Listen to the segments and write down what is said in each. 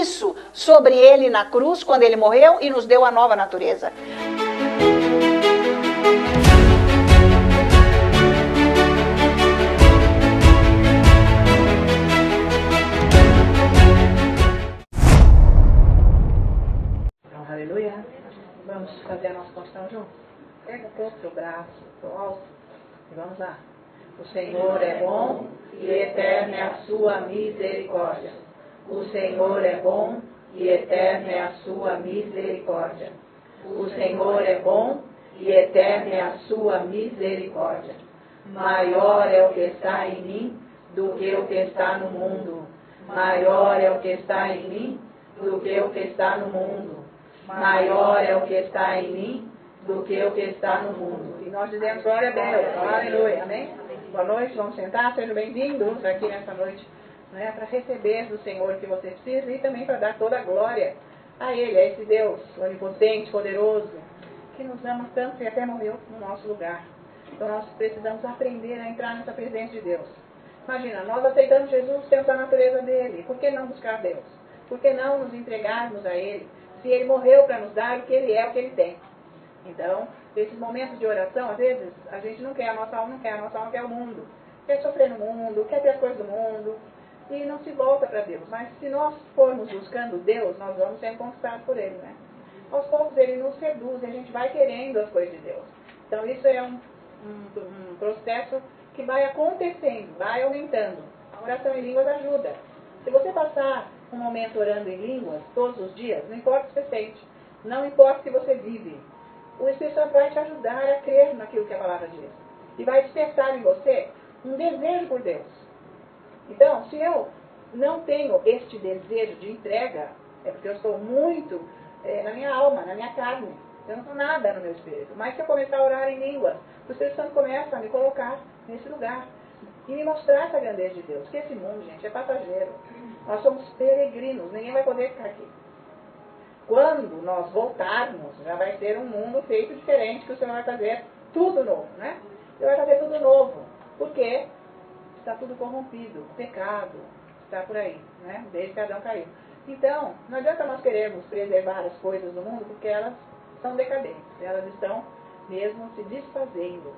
isso sobre ele na cruz, quando ele morreu e nos deu a nova natureza. Então, aleluia. Vamos fazer a nossa confissão juntos? Pega um pouco seu braço pro alto e vamos lá. O Senhor é bom e eterna é a sua misericórdia. O Senhor é bom e eterna é a sua misericórdia. O Senhor é bom e eterna é a sua misericórdia. Maior é o que está em mim do que o que está no mundo. Maior é o que está em mim do que o que está no mundo. Maior é o que está em mim do que o que está no mundo. E nós dizemos glória a Deus. Aleluia. Amém? Boa noite, vamos sentar. Sejam bem-vindos aqui nessa noite, né, para receber do Senhor o que você precisa e também para dar toda a glória a Ele, a esse Deus onipotente, poderoso, que nos ama tanto e até morreu no nosso lugar. Então nós precisamos aprender a entrar nessa presença de Deus. Imagina, nós aceitamos Jesus, temos a natureza dele. Por que não buscar Deus? Por que não nos entregarmos a Ele? Se Ele morreu para nos dar o que Ele é, o que Ele tem. Então, esses momentos de oração, às vezes, a gente não quer, a nossa alma não quer, a nossa alma quer o mundo. Quer sofrer no mundo, quer ter as coisas do mundo, e não se volta para Deus. Mas se nós formos buscando Deus, nós vamos ser conquistados por Ele, né? Aos poucos Ele nos seduz e a gente vai querendo as coisas de Deus. Então, isso é um processo que vai acontecendo, vai aumentando. A oração em línguas ajuda. Se você passar um momento orando em línguas todos os dias, não importa se você sente, não importa se você vive, o Espírito Santo vai te ajudar a crer naquilo que a palavra diz. E vai despertar em você um desejo por Deus. Então, se eu não tenho este desejo de entrega, é porque eu estou muito na minha alma, na minha carne. Eu não estou nada no meu espírito. Mas se eu começar a orar em línguas, o Espírito Santo começa a me colocar nesse lugar. E me mostrar essa grandeza de Deus. Que esse mundo, gente, é passageiro. Nós somos peregrinos, ninguém vai poder ficar aqui. Quando nós voltarmos, já vai ser um mundo feito diferente, que o Senhor vai fazer tudo novo, né? Ele vai fazer tudo novo. Porque está tudo corrompido, o pecado está por aí, né? Desde que Adão caiu. Então, não adianta nós queremos preservar as coisas do mundo, porque elas são decadentes. Elas estão mesmo se desfazendo.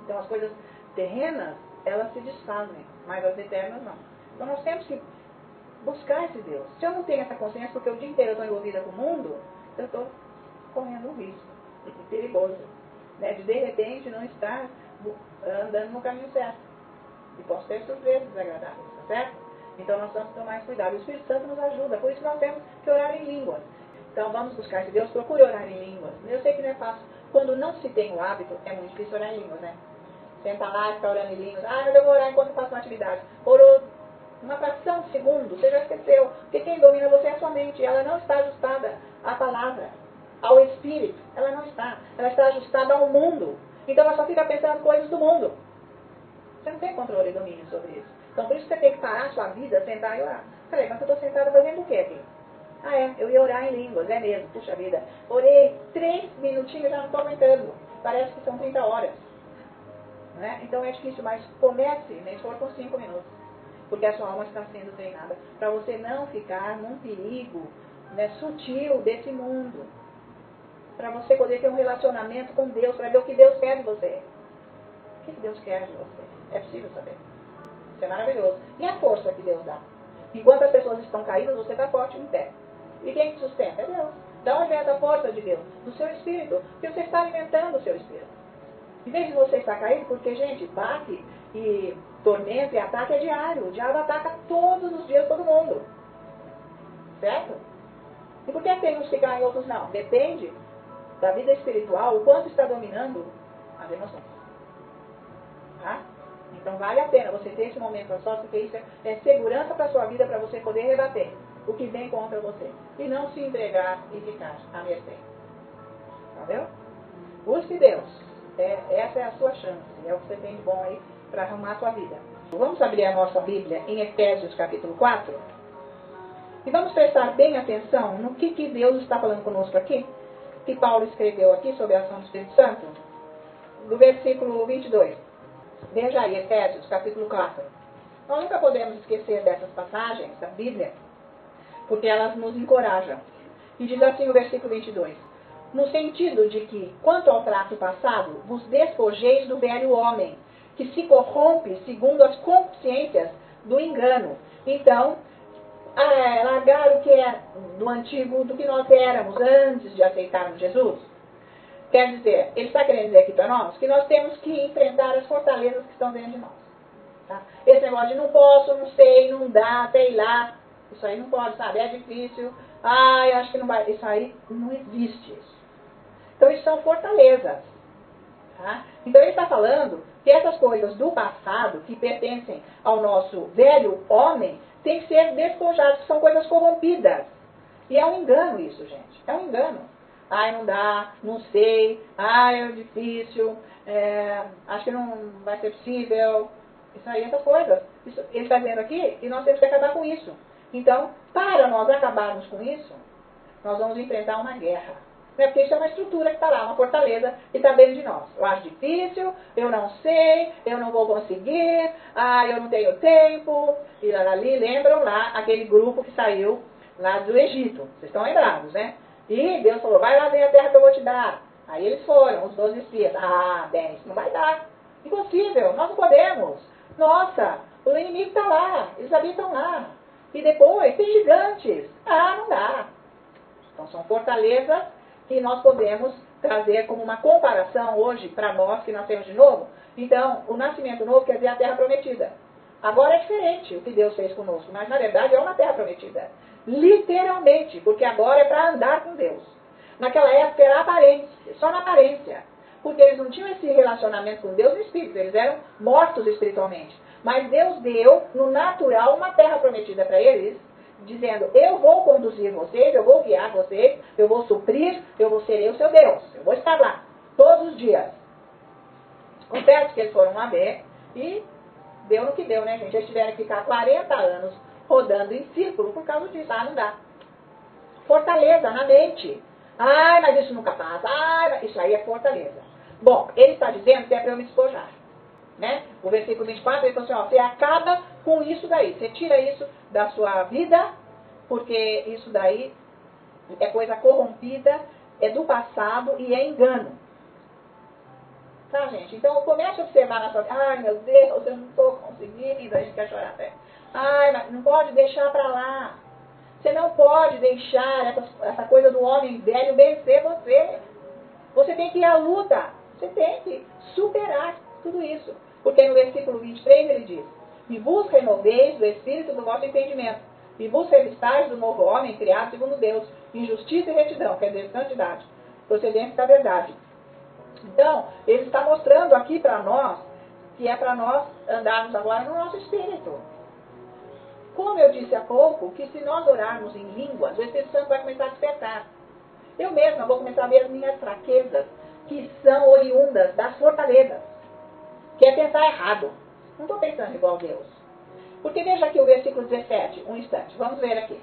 Então, as coisas terrenas, elas se desfazem, mas as eternas não. Então, nós temos que buscar esse Deus. Se eu não tenho essa consciência, porque o dia inteiro eu estou envolvida com o mundo, eu estou correndo um risco perigoso, né? De repente não estar andando no caminho certo. E posso ter surpresas desagradáveis, tá certo? Então nós temos que tomar mais cuidado. O Espírito Santo nos ajuda, por isso nós temos que orar em línguas. Então vamos buscar esse Deus, procure orar em línguas. Eu sei que não é fácil. Quando não se tem o hábito, é muito difícil orar em línguas, né? Senta lá e fica orando em línguas. Ah, mas eu vou orar enquanto eu faço uma atividade. Orou uma fração de segundo, você já esqueceu. Porque quem domina você é a sua mente. Ela não está ajustada à palavra, ao Espírito. Ela não está. Ela está ajustada ao mundo. Então ela só fica pensando coisas do mundo. Você não tem controle e domínio sobre isso. Então por isso você tem que parar a sua vida, sentar e orar. Peraí, mas eu estou sentada fazendo o quê aqui? Ah, eu ia orar em línguas, é mesmo, puxa vida. Orei 3 minutinhos e já não estou aguentando. Parece que são 30 horas. Né? Então é difícil, mas comece, nem se for com 5 minutos. Porque a sua alma está sendo treinada para você não ficar num perigo, né, sutil desse mundo. Para você poder ter um relacionamento com Deus, para ver o que Deus quer de você. O que Deus quer de você? É possível saber. Isso é maravilhoso. E a força que Deus dá? Enquanto as pessoas estão caídas, você está forte em pé. E quem te sustenta? É Deus. Da onde vem essa força de Deus? Do seu espírito. Porque você está alimentando o seu espírito. Em vez de você estar caído, porque, gente, baque e tormento e ataque é diário. O diabo ataca todos os dias todo mundo. Certo? E por que tem uns que caem e outros não? Depende da vida espiritual, o quanto está dominando as emoções. Tá? Então vale a pena você ter esse momento a sós, porque isso é segurança para a sua vida, para você poder rebater o que vem contra você. E não se entregar e ficar à mercê. Entendeu? Busque Deus. Essa é a sua chance. É o que você tem de bom aí para arrumar a sua vida. Vamos abrir a nossa Bíblia em Efésios capítulo 4. E vamos prestar bem atenção no que Deus está falando conosco aqui. Que Paulo escreveu aqui sobre a ação do Espírito Santo. Do versículo 22. Veja aí, Efésios capítulo 4. Nós nunca podemos esquecer dessas passagens da Bíblia. porque elas nos encorajam. E diz assim o versículo 22. No sentido de que, quanto ao trato passado, vos despojeis do velho homem, que se corrompe segundo as consciências do engano. Então, largar o que é do antigo, do que nós éramos antes de aceitarmos Jesus. Quer dizer, ele está querendo dizer aqui para nós que nós temos que enfrentar as fortalezas que estão dentro de nós. Tá? Esse negócio de não posso, não sei, não dá, sei lá, isso aí não pode, sabe? É difícil, eu acho que não vai. Isso aí não existe isso. Então isso são fortalezas. Tá? Então ele está falando que essas coisas do passado, que pertencem ao nosso velho homem, tem que ser despojadas, que são coisas corrompidas. E é um engano isso, gente. É um engano. Não dá, não sei, é difícil, acho que não vai ser possível. Isso aí, essas coisas. Isso, ele está dizendo aqui e nós temos que acabar com isso. Então, para nós acabarmos com isso, nós vamos enfrentar uma guerra. Porque isso é uma estrutura que está lá, uma fortaleza que está dentro de nós. Eu acho difícil, eu não sei, eu não vou conseguir, eu não tenho tempo. E ali, lembram lá aquele grupo que saiu lá do Egito. Vocês estão lembrados, né? E Deus falou, vai lá ver a terra que eu vou te dar. Aí eles foram, os 12 espias. Bem, isso não vai dar. Impossível, nós não podemos. Nossa, o inimigo está lá, eles habitam lá. E depois tem gigantes. Não dá. Então são fortalezas que nós podemos trazer como uma comparação hoje para nós que nascemos de novo. Então, o nascimento novo quer dizer a terra prometida. Agora é diferente o que Deus fez conosco, mas na verdade é uma terra prometida. Literalmente, porque agora é para andar com Deus. Naquela época era aparência, só na aparência. Porque eles não tinham esse relacionamento com Deus no espírito, eles eram mortos espiritualmente. Mas Deus deu, no natural, uma terra prometida para eles, dizendo, eu vou conduzir vocês, eu vou guiar vocês, eu vou suprir, eu vou ser o seu Deus, eu vou estar lá, todos os dias. Acontece que eles foram lá ver e deu no que deu, né, gente? Eles tiveram que ficar 40 anos rodando em círculo por causa disso. Não dá. Fortaleza na mente. Mas isso nunca passa. Isso aí é fortaleza. Bom, ele está dizendo que é para eu me despojar. Né? O versículo 24, ele falou assim, você acaba com isso daí. Você tira isso da sua vida, porque isso daí é coisa corrompida, é do passado e é engano. Tá, gente? Então, comece a observar na sua vida. Meu Deus, eu não estou conseguindo. A gente quer chorar até. Mas não pode deixar para lá. Você não pode deixar essa coisa do homem velho vencer você. Você tem que ir à luta. Você tem que superar tudo isso. Porque no versículo 23 ele diz, e vos renoveis do espírito do vosso entendimento, e vos revistais do novo homem criado segundo Deus, em justiça e retidão, quer dizer, santidade, procedente da verdade. Então, ele está mostrando aqui para nós, que é para nós andarmos agora no nosso espírito. Como eu disse há pouco, que se nós orarmos em línguas, o Espírito Santo vai começar a despertar. Eu mesma vou começar a ver as minhas fraquezas, que são oriundas das fortalezas, que é pensar errado. Não estou pensando igual a Deus. Porque veja aqui o versículo 17, um instante, vamos ver aqui.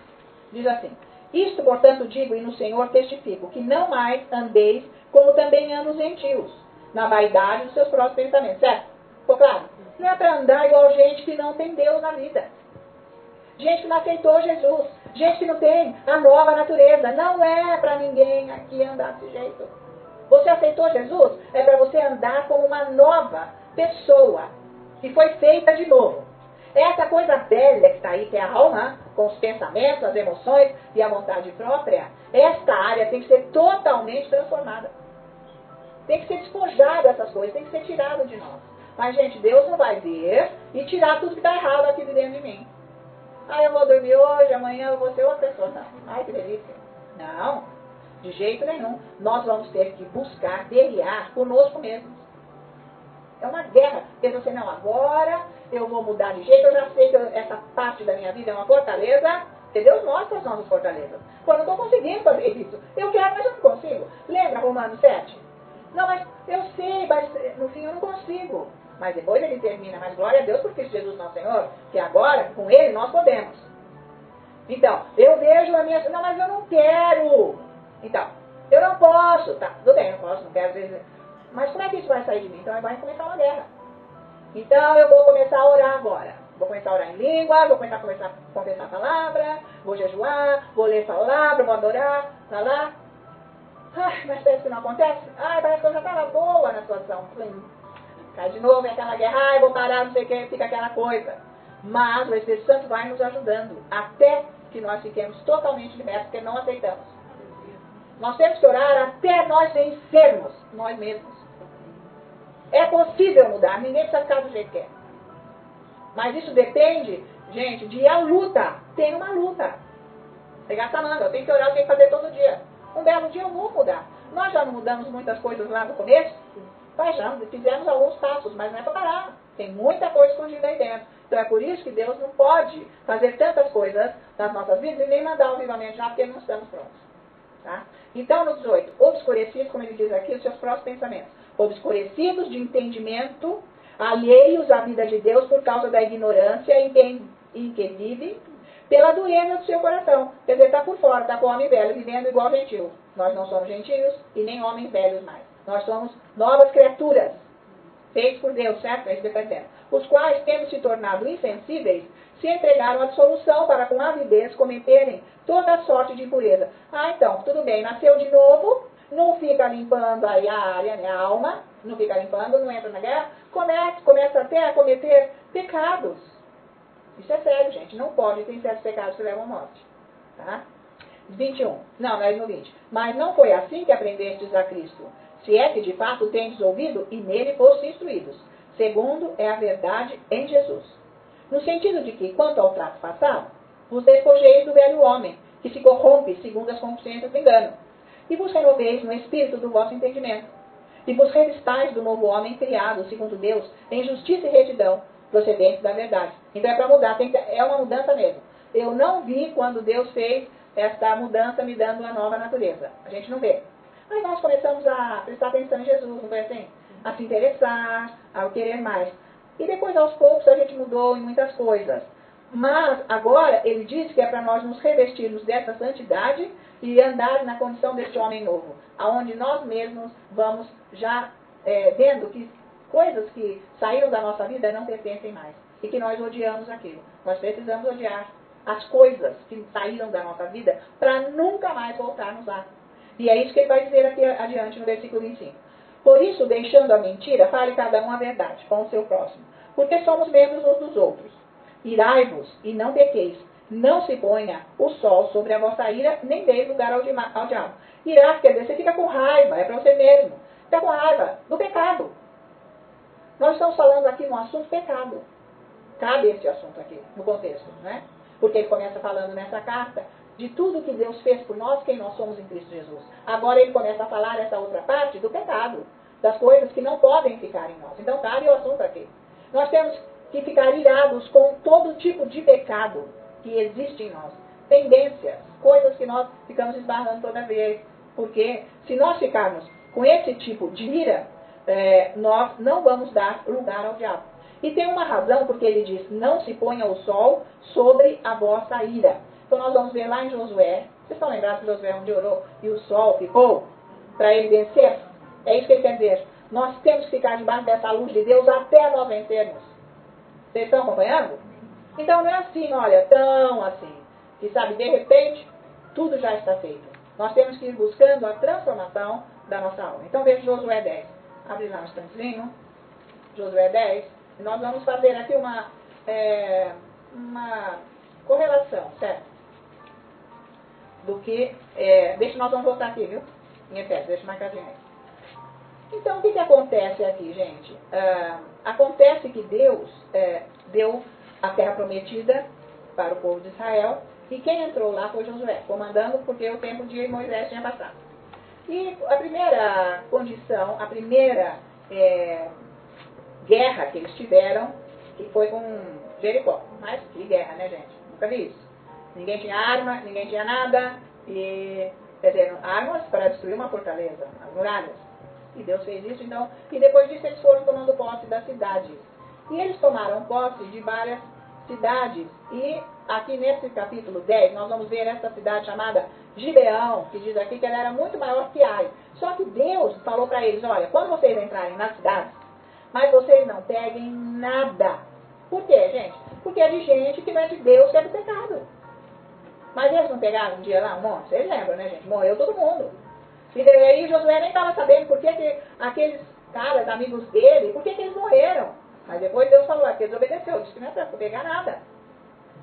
Diz assim, isto, portanto, digo e no Senhor testifico, que não mais andeis como também andam os gentios, na vaidade dos seus próprios pensamentos. Certo? Ficou claro? Não é para andar igual gente que não tem Deus na vida. Gente que não aceitou Jesus. Gente que não tem a nova natureza. Não é para ninguém aqui andar desse jeito. Você aceitou Jesus? É para você andar como uma nova pessoa que foi feita de novo. Essa coisa velha que está aí, que é a alma, com os pensamentos, as emoções e a vontade própria, esta área tem que ser totalmente transformada. Tem que ser despojada dessas coisas, tem que ser tirado de nós. Mas, gente, Deus não vai vir e tirar tudo que está errado aqui de dentro de mim. Eu vou dormir hoje, amanhã eu vou ser outra pessoa. Não. Que delícia. Não, de jeito nenhum. Nós vamos ter que buscar guerrear conosco mesmos. É uma guerra. Pensa assim, não, agora eu vou mudar de jeito, eu já sei que essa parte da minha vida é uma fortaleza, porque Deus mostra as nossas fortalezas. Quando eu não estou conseguindo fazer isso, eu quero, mas eu não consigo. Lembra Romanos 7? Não, mas eu sei, mas no fim eu não consigo. Mas depois ele termina, mas glória a Deus por Cristo Jesus nosso Senhor, que agora, com ele, nós podemos. Então, eu vejo a minha... Não, mas eu não quero. Então, eu não posso. Tá, tudo bem, eu não posso, não quero, às vezes... Mas como é que isso vai sair de mim? Então vai começar uma guerra. Então eu vou começar a orar agora. Vou começar a orar em língua, vou começar a confessar a palavra, vou jejuar, vou ler a palavra, vou adorar, tá lá. Ai, mas parece que não acontece. Ai, parece que eu já estava boa na situação. Cai de novo, é aquela guerra, ai, vou parar, não sei o que, fica aquela coisa. Mas o Espírito Santo vai nos ajudando, até que nós fiquemos totalmente libertos, porque não aceitamos. Nós temos que orar até nós vencermos nós mesmos. É possível mudar, ninguém precisa ficar do jeito que é. Mas isso depende, gente, de a luta. Tem uma luta. Pegar essa manga, eu tenho que orar, eu tenho que fazer todo dia. Um belo dia eu vou mudar. Nós já não mudamos muitas coisas lá no começo? Mas já fizemos alguns passos, mas não é para parar. Tem muita coisa escondida aí dentro. Então é por isso que Deus não pode fazer tantas coisas nas nossas vidas e nem mandar o avivamento já, porque não estamos prontos. Tá? Então, no 18, obscurecidos, como ele diz aqui, os seus próprios pensamentos. Obscurecidos de entendimento, alheios à vida de Deus por causa da ignorância em que vive, pela dureza do seu coração. Quer dizer, está por fora, está com o homem velho, vivendo igual gentio. Nós não somos gentios e nem homens velhos mais. Nós somos novas criaturas, feitos por Deus, certo? É isso que está dizendo. Os quais, tendo se tornado insensíveis, se entregaram à dissolução para com avidez cometerem toda sorte de impureza. Ah, então, tudo bem, nasceu de novo, não fica limpando aí a área, né, a alma, não fica limpando, não entra na guerra, começa até a cometer pecados. Isso é sério, gente. Não pode ter certos pecados que levam à morte. Tá? 21. Não é no 20. Mas não foi assim que aprendestes a Cristo. Se é que de fato tendes ouvido e nele foste instruídos. Segundo é a verdade em Jesus. No sentido de que, quanto ao trato passado, vos despojeis do velho homem, que se corrompe segundo as concupiscências do engano, e vos renoveis no espírito do vosso entendimento, e vos revistais do novo homem criado, segundo Deus, em justiça e retidão, procedente da verdade. Então é para mudar, é uma mudança mesmo. Eu não vi quando Deus fez esta mudança me dando uma nova natureza. A gente não vê. Aí nós começamos a prestar atenção em Jesus, não foi assim? A se interessar, a querer mais. E depois, aos poucos, a gente mudou em muitas coisas. Mas, agora, ele diz que é para nós nos revestirmos dessa santidade e andar na condição deste homem novo, aonde nós mesmos vamos já vendo que coisas que saíram da nossa vida não pertencem mais. E que nós odiamos aquilo. Nós precisamos odiar as coisas que saíram da nossa vida para nunca mais voltarmos lá. E é isso que ele vai dizer aqui adiante no versículo 25. Por isso, deixando a mentira, fale cada um a verdade com o seu próximo. Porque somos membros uns dos outros. Irai-vos e não pequeis. Não se ponha o sol sobre a vossa ira, nem deis lugar ao diabo. Irar quer dizer, você fica com raiva, é para você mesmo. Fica com raiva do pecado. Nós estamos falando aqui no assunto pecado. Cabe esse assunto aqui, no contexto, né? Porque ele começa falando nessa carta de tudo que Deus fez por nós, quem nós somos em Cristo Jesus. Agora ele começa a falar essa outra parte do pecado, das coisas que não podem ficar em nós. Então cabe o assunto aqui. Nós temos que ficar irados com todo tipo de pecado que existe em nós. Tendências, coisas que nós ficamos esbarrando toda vez. Porque se nós ficarmos com esse tipo de ira, nós não vamos dar lugar ao diabo. E tem uma razão porque ele diz, não se ponha o sol sobre a vossa ira. Então nós vamos ver lá em Josué, vocês estão lembrados que Josué onde orou e o sol ficou para ele vencer? É isso que ele quer dizer. Nós temos que ficar debaixo dessa luz de Deus até nós vencermos. Vocês estão acompanhando? Então não é assim, olha, tão assim. Que sabe, de repente, tudo já está feito. Nós temos que ir buscando a transformação da nossa alma. Então veja Josué 10. Abre lá um instantezinho. Josué 10. E nós vamos fazer aqui uma correlação, certo? Do que... deixa, nós vamos voltar aqui, viu? Em Efésios, deixa marcadinho aí. Então, o que acontece aqui, gente? Acontece que Deus deu a terra prometida para o povo de Israel, e quem entrou lá foi Josué, comandando porque o tempo de Moisés tinha passado. E a primeira condição, a primeira guerra que eles tiveram, que foi com Jericó. Mas que guerra, né, gente? Nunca vi isso. Ninguém tinha arma, ninguém tinha nada, e, quer dizer, armas para destruir uma fortaleza, as muralhas. E Deus fez isso, então, e depois disso eles foram tomando posse das cidades. E eles tomaram posse de várias cidades. E aqui nesse capítulo 10, nós vamos ver essa cidade chamada Gibeão, que diz aqui que ela era muito maior que Ai. Só que Deus falou para eles, olha, quando vocês entrarem nas cidades, mas vocês não peguem nada. Por quê, gente? Porque é de gente que não é de Deus, que é do pecado. Mas eles não pegaram um dia lá um monte? Vocês lembram, né, gente? Morreu todo mundo. E daí Josué nem estava sabendo por que aqueles caras, amigos dele, por que eles morreram. Mas depois Deus falou, que eles obedeceu, disse que não é para pegar nada.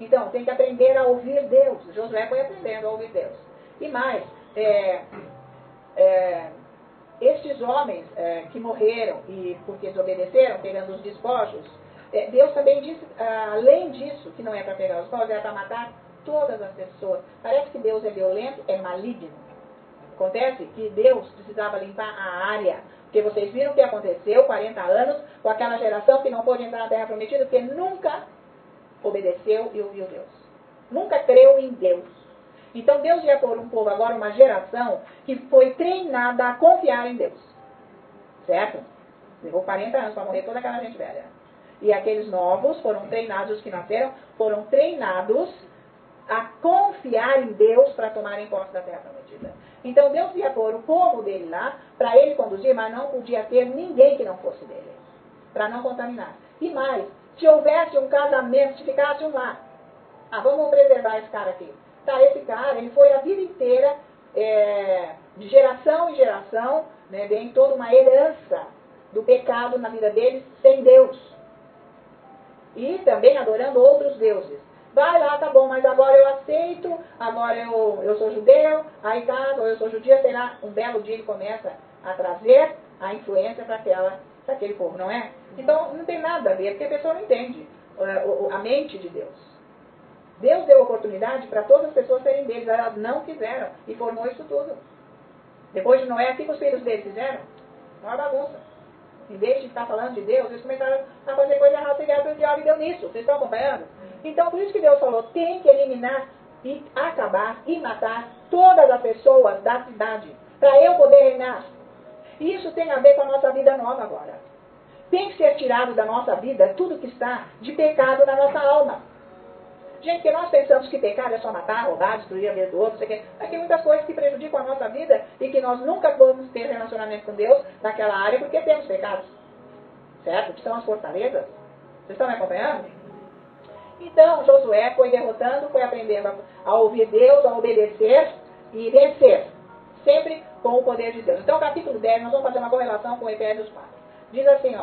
Então, tem que aprender a ouvir Deus. Josué foi aprendendo a ouvir Deus. E mais, estes homens que morreram e porque desobedeceram, pegando os despojos, Deus também disse, além disso, que não é para pegar os despojos, é para matar todas as pessoas. Parece que Deus é violento, é maligno. Acontece que Deus precisava limpar a área. Porque vocês viram o que aconteceu 40 anos com aquela geração que não pôde entrar na Terra Prometida, porque nunca obedeceu e ouviu Deus. Nunca creu em Deus. Então Deus ia pôr um povo agora, uma geração, que foi treinada a confiar em Deus. Certo? Levou 40 anos para morrer toda aquela gente velha. E aqueles novos foram treinados, os que nasceram, foram treinados a confiar em Deus para tomarem posse da Terra Prometida. Então Deus ia pôr o povo dele lá para ele conduzir, mas não podia ter ninguém que não fosse dele, para não contaminar. E mais, se houvesse um casamento, se ficasse um lá, vamos preservar esse cara aqui. Tá, esse cara, ele foi a vida inteira, de geração em geração, né, vem toda uma herança do pecado na vida deles, sem Deus. E também adorando outros deuses. Vai lá, tá bom, mas agora eu aceito, agora eu sou judeu, aí tá, ou eu sou judia, sei lá, um belo dia ele começa a trazer a influência para aquele povo, não é? Então não tem nada a ver, porque a pessoa não entende a mente de Deus. Deus deu oportunidade para todas as pessoas serem deles, elas não quiseram e formou isso tudo. Depois de Noé, o que os filhos deles fizeram? Uma bagunça. Em vez de estar falando de Deus, eles começaram a fazer coisa errada, pegaram para o diabo e deu nisso. Vocês estão acompanhando? Então, por isso que Deus falou, tem que eliminar e acabar e matar todas as pessoas da cidade, para eu poder reinar. E isso tem a ver com a nossa vida nova agora. Tem que ser tirado da nossa vida tudo que está de pecado na nossa alma. Gente, que nós pensamos que pecado é só matar, roubar, destruir a vida do outro, sei que. Mas tem muitas coisas que prejudicam a nossa vida e que nós nunca vamos ter relacionamento com Deus naquela área porque temos pecados. Certo? Que são as fortalezas. Vocês estão me acompanhando? Então, Josué foi derrotando, foi aprendendo a ouvir Deus, a obedecer e vencer. Sempre com o poder de Deus. Então, capítulo 10, nós vamos fazer uma correlação com Efésios 4. Diz assim,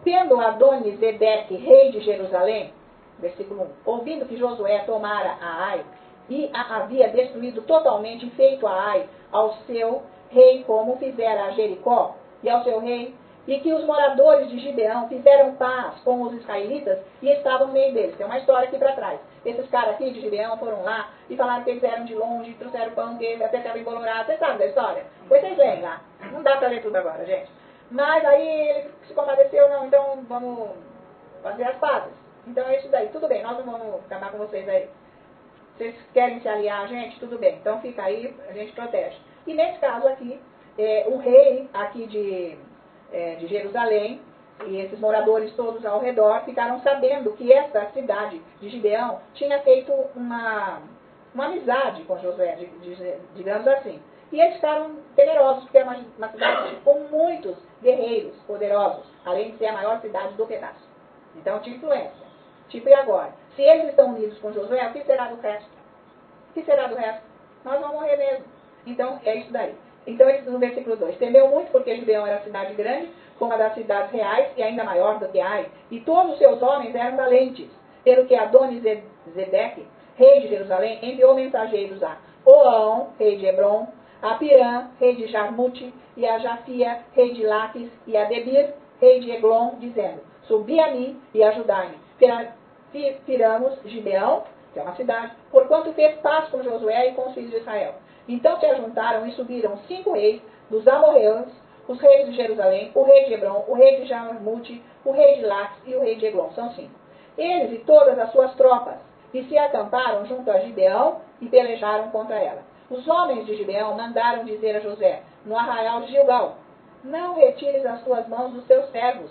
tendo Adoni-Zedeque, rei de Jerusalém, versículo 1, ouvindo que Josué tomara a Ai e a havia destruído totalmente, feito a Ai ao seu rei como fizera a Jericó e ao seu rei, e que os moradores de Gibeão fizeram paz com os israelitas e estavam no meio deles. Tem uma história aqui para trás. Esses caras aqui de Gibeão foram lá e falaram que eles eram de longe, trouxeram pão, que eles até estavam embolorados. Vocês sabem da história? Pois vocês leem lá. Não dá para ler tudo agora, gente. Mas aí ele se compadeceu, não, então vamos fazer as pazes. Então é isso daí. Tudo bem, nós não vamos acabar com vocês aí. Vocês querem se aliar a gente? Tudo bem. Então fica aí, a gente protege. E nesse caso aqui, o rei aqui de Jerusalém e esses moradores todos ao redor ficaram sabendo que essa cidade de Gibeão tinha feito uma amizade com Josué, digamos assim. E eles ficaram temerosos, porque é uma cidade com muitos guerreiros poderosos, além de ser a maior cidade do pedaço. Então tinha influência. Tipo, e agora? Se eles estão unidos com Josué, o que será do resto? O que será do resto? Nós vamos morrer mesmo. Então, é isso daí. Então, no versículo 2, temeu muito porque Gibeão era cidade grande, como uma das cidades reais, e ainda maior do que Ai, e todos os seus homens eram valentes, pelo que Adoni-Zedeque, rei de Jerusalém, enviou mensageiros a Oão, rei de Hebron, a Pirã, rei de Jarmute, e a Jafia, rei de Laques, e a Debir, rei de Eglon, dizendo, subi a mim e ajudai-me. Tiramos Gibeão, que é uma cidade, porquanto fez paz com Josué e com os filhos de Israel. Então se ajuntaram e subiram 5 reis dos amorreus, os reis de Jerusalém, o rei de Hebron, o rei de Jarmute, o rei de Laques e o rei de Eglon. São 5. Eles e todas as suas tropas, e se acamparam junto a Gibeão e pelejaram contra ela. Os homens de Gibeão mandaram dizer a Josué, no arraial de Gilgal, não retires as tuas mãos dos teus servos,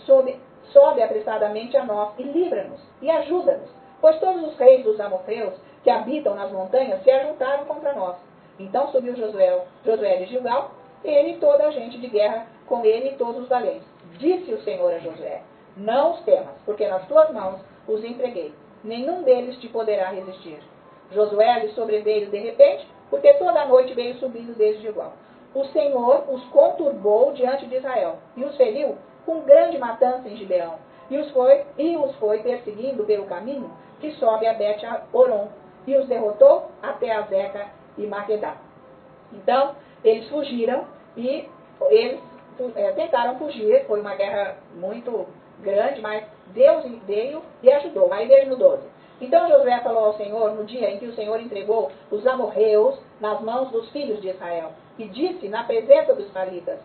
sobe apressadamente a nós e livra-nos e ajuda-nos, pois todos os reis dos amorreus que habitam nas montanhas se ajuntaram contra nós. Então subiu Josué de Gilgal, ele e toda a gente de guerra, com ele e todos os valentes. Disse o Senhor a Josué, Não os temas, porque nas tuas mãos os entreguei. Nenhum deles te poderá resistir. Josué lhe sobreveio de repente, porque toda a noite veio subindo desde Gilgal. O Senhor os conturbou diante de Israel e os feriu com grande matança em Gibeão. E os foi perseguindo pelo caminho que sobe a Bet-Horon, e os derrotou até a Zeca e Maquedá. Então, eles fugiram e eles tentaram fugir. Foi uma guerra muito grande, mas Deus veio e ajudou. Aí veja no 12. Então Josué falou ao Senhor no dia em que o Senhor entregou os amorreus nas mãos dos filhos de Israel, e disse na presença dos israelitas: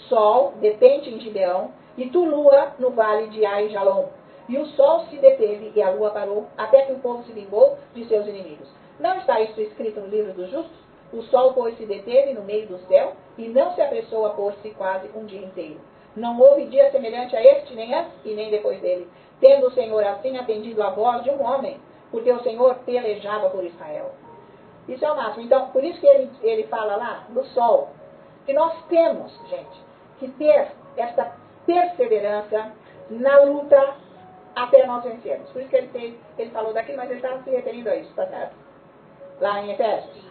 Sol, detente em Gibeão, e tu, lua, no vale de Ai-Jalon. E o sol se deteve e a lua parou, até que o povo se vingou de seus inimigos. Não está isso escrito no livro dos justos? O sol, pois, se deteve no meio do céu, e não se apressou a pôr-se quase um dia inteiro. Não houve dia semelhante a este, nem antes e nem depois dele, tendo o Senhor assim atendido a voz de um homem, porque o Senhor pelejava por Israel. Isso é o máximo. Então, por isso que ele fala lá do sol, que nós temos, gente, que ter esta perseverança na luta até nós vencermos. Por isso que ele falou daqui, mas ele está se referindo a isso, tá certo? Lá em Efésios.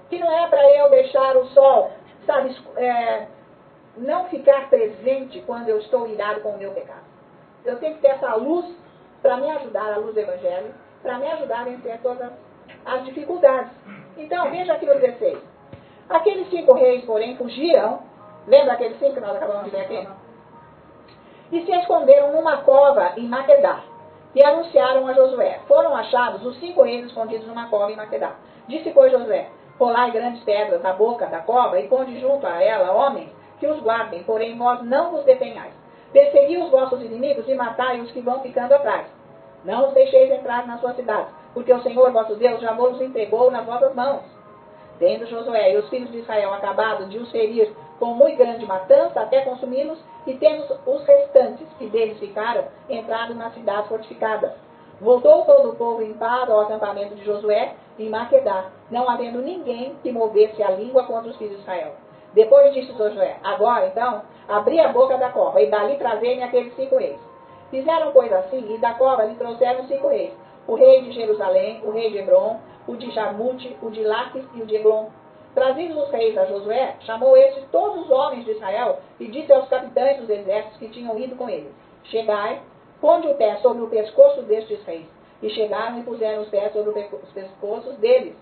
Que não é para eu deixar o sol, sabe, não ficar presente quando eu estou irado com o meu pecado. Eu tenho que ter essa luz para me ajudar, a luz do Evangelho, para me ajudar a vencer todas as dificuldades. Então, veja aqui no 16. Aqueles 5 reis, porém, fugiram. Lembra aqueles 5 que nós acabamos de ver aqui? E se esconderam numa cova em Maquedá. E anunciaram a Josué. Foram achados os 5 reis escondidos numa cova em Maquedá. Disse, pois, Josué: Rolai grandes pedras na boca da cova e ponde junto a ela homens que os guardem, porém vós não vos detenhais. Persegui os vossos inimigos e matai os que vão ficando atrás. Não os deixeis entrar nas suas cidades, porque o Senhor vosso Deus já vos entregou nas vossas mãos. Tendo Josué e os filhos de Israel acabado de os ferir com muito grande matança, até consumi-los, e temos os restantes que deles ficaram entrado nas cidades fortificadas. Voltou todo o povo em paz ao acampamento de Josué em Maquedá, não havendo ninguém que movesse a língua contra os filhos de Israel. Depois disse Josué: Agora, então, abri a boca da cova, e dali trazei-me aqueles 5 reis. Fizeram, pois, assim, e da cova lhe trouxeram 5 reis: o rei de Jerusalém, o rei de Hebron, o de Jarmute, o de Laques e o de Eglon. Trazidos os reis a Josué, chamou estes todos os homens de Israel, e disse aos capitães dos exércitos que tinham ido com ele: Chegai, ponde o pé sobre o pescoço destes reis. E chegaram e puseram os pés sobre os pescoços deles.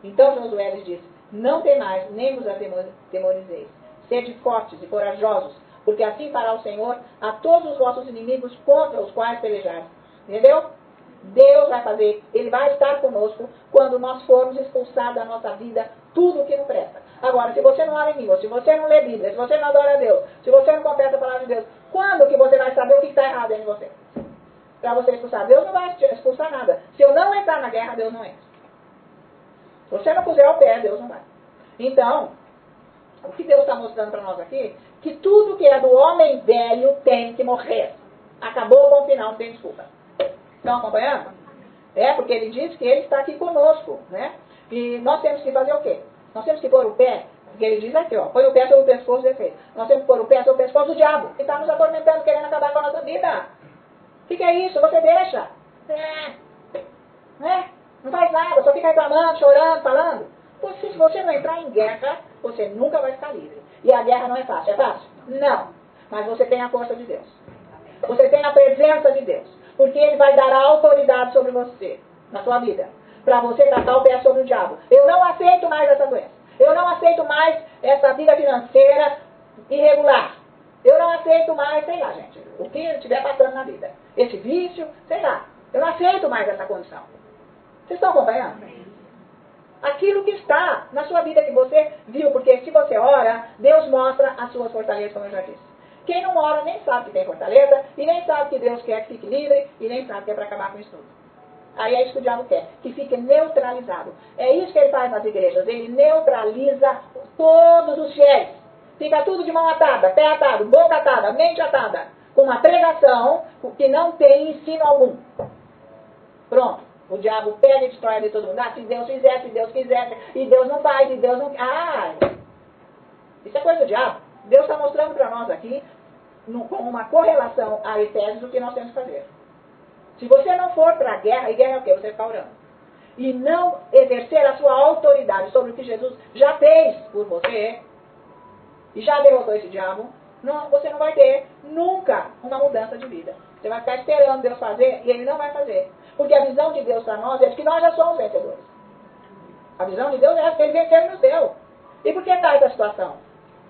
Então Josué lhes disse: Não temais, nem vos atemorizeis. Sede fortes e corajosos, porque assim fará o Senhor a todos os vossos inimigos contra os quais pelejar. Entendeu? Deus vai fazer, Ele vai estar conosco quando nós formos expulsar da nossa vida tudo o que não presta. Agora, se você não ora em língua, se você não lê Bíblia, se você não adora a Deus, se você não confessa a palavra de Deus, quando que você vai saber o que está errado em você? Para você expulsar. Deus não vai expulsar nada. Se eu não entrar na guerra, Deus não entra. Se você não puser o pé, Deus não vai. Então, o que Deus está mostrando para nós aqui, que tudo que é do homem velho tem que morrer. Acabou com o final, não tem desculpa. Estão acompanhando? Porque ele diz que ele está aqui conosco, né? E nós temos que fazer o quê? Nós temos que pôr o pé, porque ele diz aqui, ó, põe o pé sobre o pescoço do defeito. Nós temos que pôr o pé sobre o pescoço do diabo, que está nos atormentando, querendo acabar com a nossa vida. O que é isso? Você deixa. Não faz nada, só fica reclamando, chorando, falando. Se você não entrar em guerra, você nunca vai ficar livre. E a guerra não é fácil. É fácil? Não. Mas você tem a força de Deus. Você tem a presença de Deus. Porque Ele vai dar a autoridade sobre você, na sua vida, para você tacar o pé sobre o diabo. Eu não aceito mais essa doença. Eu não aceito mais essa vida financeira irregular. Eu não aceito mais, sei lá, gente, o que estiver passando na vida. Esse vício, sei lá. Eu não aceito mais essa condição. Vocês estão acompanhando? Aquilo que está na sua vida que você viu, porque se você ora, Deus mostra as suas fortalezas, como eu já disse. Quem não ora nem sabe que tem fortaleza, e nem sabe que Deus quer que fique livre, e nem sabe que é para acabar com isso tudo. Aí é isso que o diabo quer, que fique neutralizado. É isso que ele faz nas igrejas, ele neutraliza todos os fiéis. Fica tudo de mão atada, pé atado, boca atada, mente atada, com uma pregação que não tem ensino algum. Pronto, o diabo pega e destrói de todo mundo. Se Deus fizer, se Deus quiser, e Deus não faz, e Deus não... isso é coisa do diabo. Deus está mostrando para nós aqui com uma correlação a Efésios do que nós temos que fazer. Se você não for para a guerra, e guerra é o quê? Você ficar orando. E não exercer a sua autoridade sobre o que Jesus já fez por você, e já derrotou esse diabo, não, você não vai ter nunca uma mudança de vida. Você vai ficar esperando Deus fazer, e Ele não vai fazer. Porque a visão de Deus para nós é de que nós já somos vencedores. A visão de Deus é que Ele venceu e nos deu. E por que está essa situação?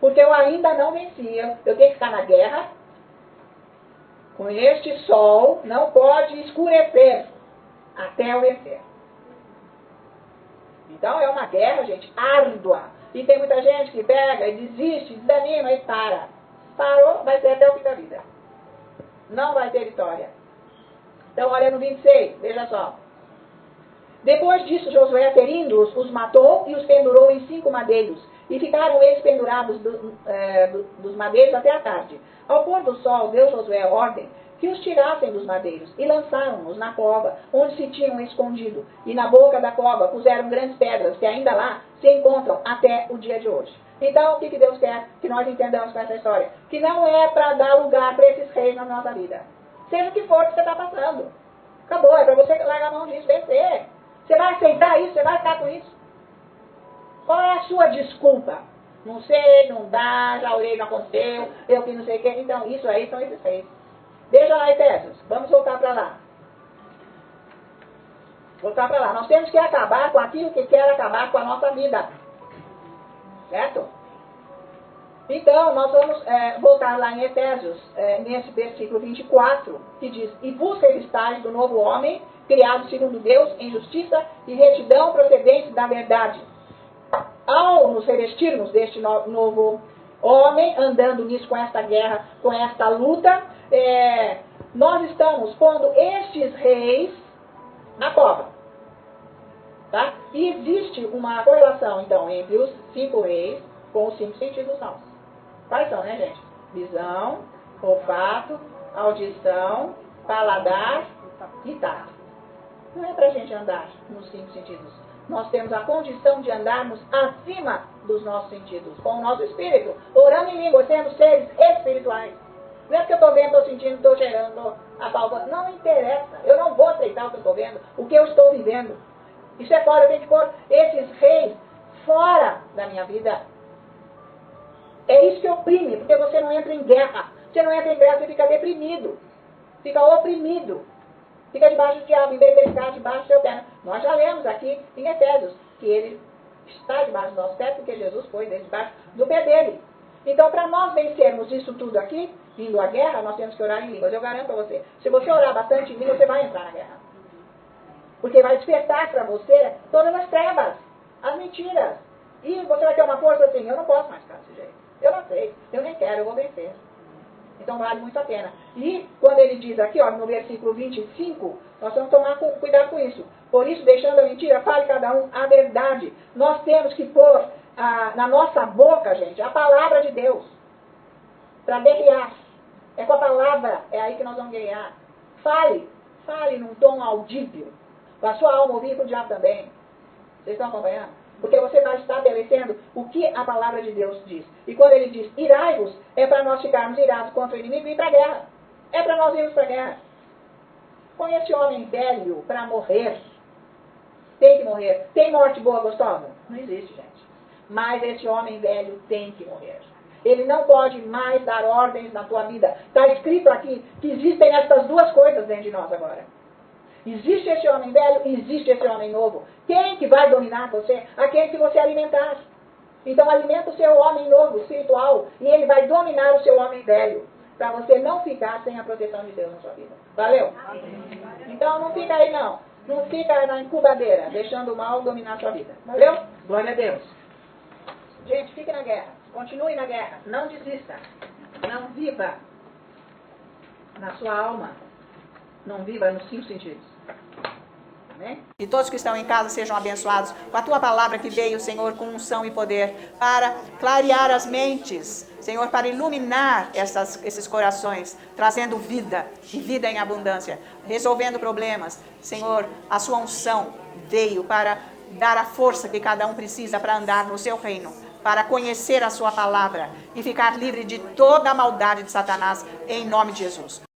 Porque eu ainda não venci. Eu tenho que ficar na guerra. Com este sol não pode escurecer até eu vencer. Então é uma guerra, gente, árdua. E tem muita gente que pega e desiste, desanima e para. Parou, vai ser até o fim da vida. Não vai ter vitória. Então olha no 26, veja só. Depois disso, Josué, ferindo-os, os matou e os pendurou em 5 madeiros. E ficaram eles pendurados dos madeiros até a tarde. Ao pôr do sol, deu Josué ordem que os tirassem dos madeiros e lançaram-os na cova, onde se tinham escondido. E na boca da cova puseram grandes pedras, que ainda lá se encontram até o dia de hoje. Então, o que Deus quer que nós entendamos com essa história? Que não é para dar lugar para esses reis na nossa vida. Seja o que for que você está passando. Acabou, é para você largar a mão disso, vencer. Você vai aceitar isso? Você vai ficar com isso? Qual é a sua desculpa? Não sei, não dá, já orei, não aconteceu, eu que não sei o que. Então, isso aí são esses reis. Veja lá, Efésios. Vamos voltar para lá. Voltar para lá. Nós temos que acabar com aquilo que quer acabar com a nossa vida. Certo? Então, nós vamos voltar lá em Efésios, nesse versículo 24, que diz: E vos revistais do novo homem, criado segundo Deus, em justiça e retidão procedentes da verdade. Ao nos revestirmos deste novo homem, andando nisso com esta guerra, com esta luta, nós estamos pondo estes reis na cova. Tá? E existe uma correlação, então, entre os 5 reis com os 5 sentidos nossos. Quais são, né, gente? Visão, olfato, audição, paladar e tato. Não é pra gente andar nos 5 sentidos. Nós temos a condição de andarmos acima dos nossos sentidos, com o nosso espírito, orando em língua, sendo seres espirituais. Não é porque eu estou vendo, estou sentindo, estou cheirando a palma. Não interessa. Eu não vou aceitar o que eu estou vendo, o que eu estou vivendo. Isso é fora, eu tenho que pôr esses reis fora da minha vida. É isso que oprime, porque você não entra em guerra. Você não entra em guerra, você fica deprimido. Fica oprimido. Fica debaixo do diabo, em vez de ele ficar debaixo do seu pé. Nós já lemos aqui em Efésios que ele está debaixo do nosso pé, porque Jesus foi debaixo do pé dele. Então, para nós vencermos isso tudo aqui, indo à guerra, nós temos que orar em línguas. Eu garanto a você, se você orar bastante em línguas, você vai entrar na guerra. Porque vai despertar para você todas as trevas, as mentiras. E você vai ter uma força assim: eu não posso mais ficar desse jeito. Eu não sei, eu nem quero, eu vou vencer. Então vale muito a pena. E quando ele diz aqui, ó, no versículo 25, nós vamos tomar cuidado com isso. Por isso, deixando a mentira, fale cada um a verdade. Nós temos que pôr na nossa boca, gente, a palavra de Deus. Para guerrear. É com a palavra, é aí que nós vamos guerrear. Fale num tom audível. Para a sua alma ouvir e para o diabo também. Vocês estão acompanhando? Porque você vai estabelecendo o que a palavra de Deus diz. E quando ele diz irai-vos, é para nós ficarmos irados contra o inimigo e ir para a guerra. É para nós irmos para a guerra. Põe esse homem velho para morrer. Tem que morrer. Tem morte boa, gostosa? Não existe, gente. Mas esse homem velho tem que morrer. Ele não pode mais dar ordens na tua vida. Está escrito aqui que existem essas duas coisas dentro de nós agora. Existe esse homem velho e existe esse homem novo. Quem que vai dominar você? Aquele que você alimentar. Então alimenta o seu homem novo, espiritual, e ele vai dominar o seu homem velho, para você não ficar sem a proteção de Deus na sua vida. Valeu? Então não fica aí não. Não fica na incubadeira, deixando o mal dominar a sua vida. Valeu? Glória a Deus. Gente, fique na guerra. Continue na guerra. Não desista. Não viva na sua alma. Não viva nos 5 sentidos. Amém? E todos que estão em casa sejam abençoados com a tua palavra que veio, Senhor, com unção e poder, para clarear as mentes, Senhor, para iluminar esses corações, trazendo vida, e vida em abundância, resolvendo problemas. Senhor, a sua unção veio para dar a força que cada um precisa para andar no seu reino, para conhecer a sua palavra e ficar livre de toda a maldade de Satanás, em nome de Jesus.